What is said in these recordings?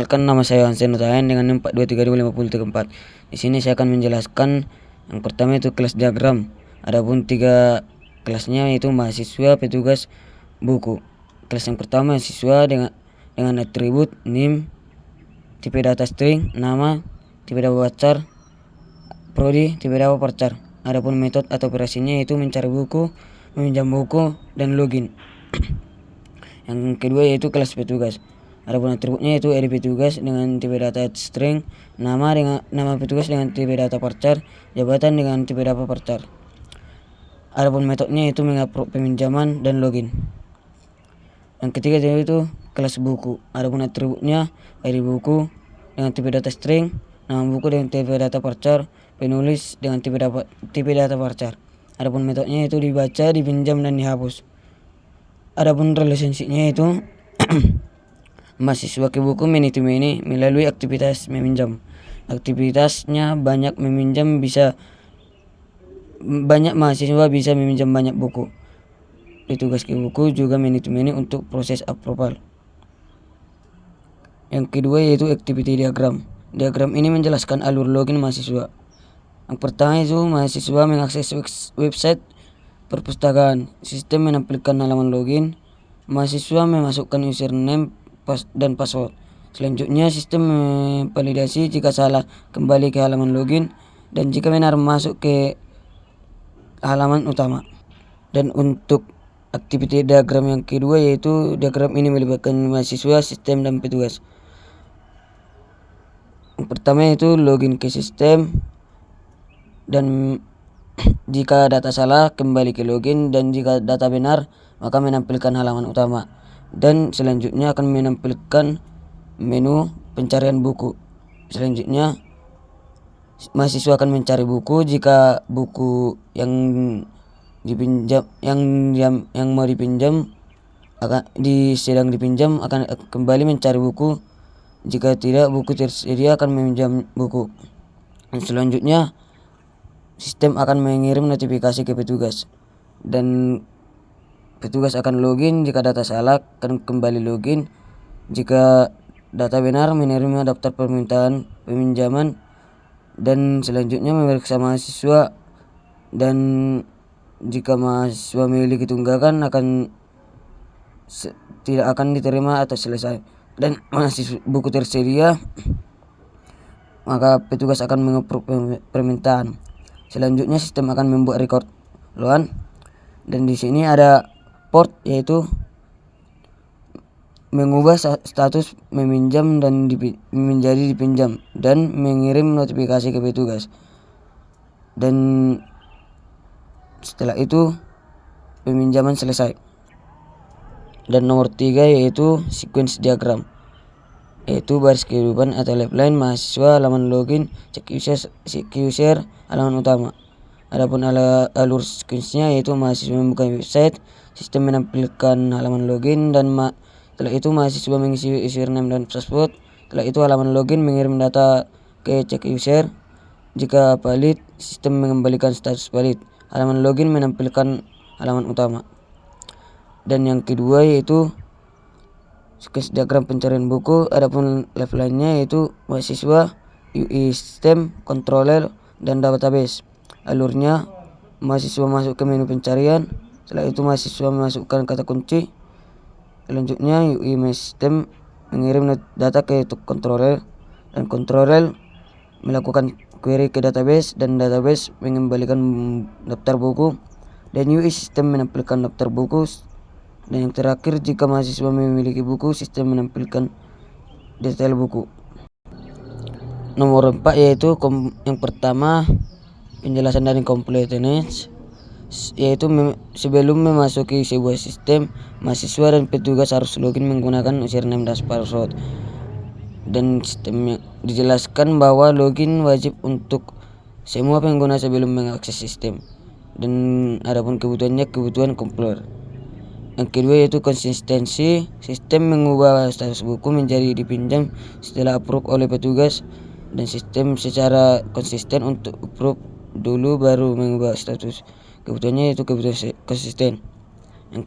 Perkenalkan, nama saya Hansen Utayan dengan 4232534. Di sini saya akan menjelaskan yang pertama itu kelas diagram. Adapun 3 kelasnya yaitu mahasiswa, petugas, buku. Kelas yang pertama mahasiswa dengan atribut NIM, tipe data string, nama, tipe data varchar, prodi, tipe data varchar. Adapun metode atau operasinya yaitu mencari buku, meminjam buku, dan login. Yang kedua yaitu kelas petugas. Adapun atributnya yaitu ID petugas dengan tipe data string, nama dengan nama petugas dengan tipe data varchar, jabatan dengan tipe data varchar. Adapun metodenya yaitu mengupload peminjaman dan login. Yang ketiga yaitu kelas buku. Adapun atributnya ID buku dengan tipe data string, nama buku dengan tipe data varchar, penulis dengan tipe data varchar. Adapun metodenya yaitu dibaca, dipinjam, dan dihapus. Adapun relationship-nya yaitu mahasiswa ke buku many to many melalui aktivitas meminjam. Aktivitasnya banyak meminjam, banyak mahasiswa bisa meminjam banyak buku. Petugas ke buku juga many to many untuk proses approval. Yang kedua yaitu activity diagram. Diagram ini menjelaskan alur login mahasiswa. Yang pertama itu mahasiswa mengakses website perpustakaan. Sistem menampilkan halaman login. Mahasiswa memasukkan username dan password. Selanjutnya sistem memvalidasi jika salah kembali ke halaman login dan jika benar masuk ke halaman utama. Dan untuk activity diagram yang kedua yaitu diagram ini melibatkan mahasiswa, sistem, dan petugas. Yang pertama yaitu login ke sistem, dan jika data salah kembali ke login, dan jika data benar maka menampilkan halaman utama. Dan selanjutnya akan menampilkan menu pencarian buku. Selanjutnya mahasiswa akan mencari buku. Jika buku yang dipinjam yang mau dipinjam sedang dipinjam akan kembali mencari buku. Jika tidak buku tersedia akan meminjam buku. Dan selanjutnya sistem akan mengirim notifikasi ke petugas dan petugas akan login. Jika data salah akan kembali login. Jika data benar menerima daftar permintaan peminjaman. Dan selanjutnya memeriksa mahasiswa, dan jika mahasiswa memiliki tunggakan tidak akan diterima atau selesai. Dan mahasiswa buku tersedia maka petugas akan mengapprove permintaan. Selanjutnya sistem akan membuat record loan, dan di sini ada port yaitu mengubah status meminjam dan menjadi dipinjam dan mengirim notifikasi ke petugas. Dan setelah itu peminjaman selesai. Dan nomor 3 yaitu sequence diagram, yaitu baris kehidupan atau lifeline mahasiswa, halaman login, cek user, halaman utama. Adapun alur sequence-nya yaitu mahasiswa membuka website, sistem menampilkan halaman login, dan setelah itu mahasiswa mengisi username dan password. Setelah itu halaman login mengirim data ke cek user. Jika valid, sistem mengembalikan status valid. Halaman login menampilkan halaman utama. Dan yang kedua yaitu sequence diagram pencarian buku. Adapun lifeline-nya yaitu mahasiswa, UI sistem, controller, dan database. Alurnya mahasiswa masuk ke menu pencarian. Setelah itu mahasiswa memasukkan kata kunci. Selanjutnya UI sistem mengirim data ke controller, dan controller melakukan query ke database, dan database mengembalikan daftar buku, dan UI sistem menampilkan daftar buku. Dan yang terakhir, jika mahasiswa memiliki buku, sistem menampilkan detail buku. Nomor 4 yaitu yang pertama penjelasan dari completeness, yaitu sebelum memasuki sebuah sistem, mahasiswa dan petugas harus login menggunakan username dan password. Dan sistemnya dijelaskan bahwa login wajib untuk semua pengguna sebelum mengakses sistem. Dan adapun kebutuhan kompler. Yang kedua yaitu konsistensi. Sistem mengubah status buku menjadi dipinjam setelah approve oleh petugas, dan sistem secara konsisten untuk approve dulu baru mengubah status. Kebutuhannya yaitu kebutuhan konsisten. Yang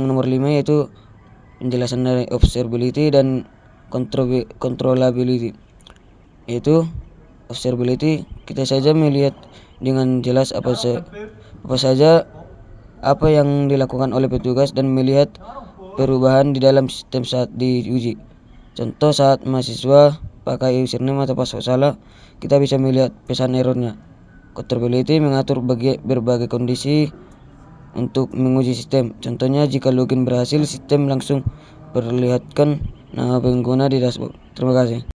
nomor 5 yaitu penjelasan dari observability dan controllability, yaitu observability. Kita saja melihat dengan jelas apa saja apa yang dilakukan oleh petugas dan melihat perubahan di dalam sistem saat diuji. Contoh, saat mahasiswa pakai username atau password salah, kita bisa melihat pesan errornya. Controllability mengatur berbagai kondisi untuk menguji sistem. Contohnya, jika login berhasil, sistem langsung perlihatkan nama pengguna di dashboard. Terima kasih.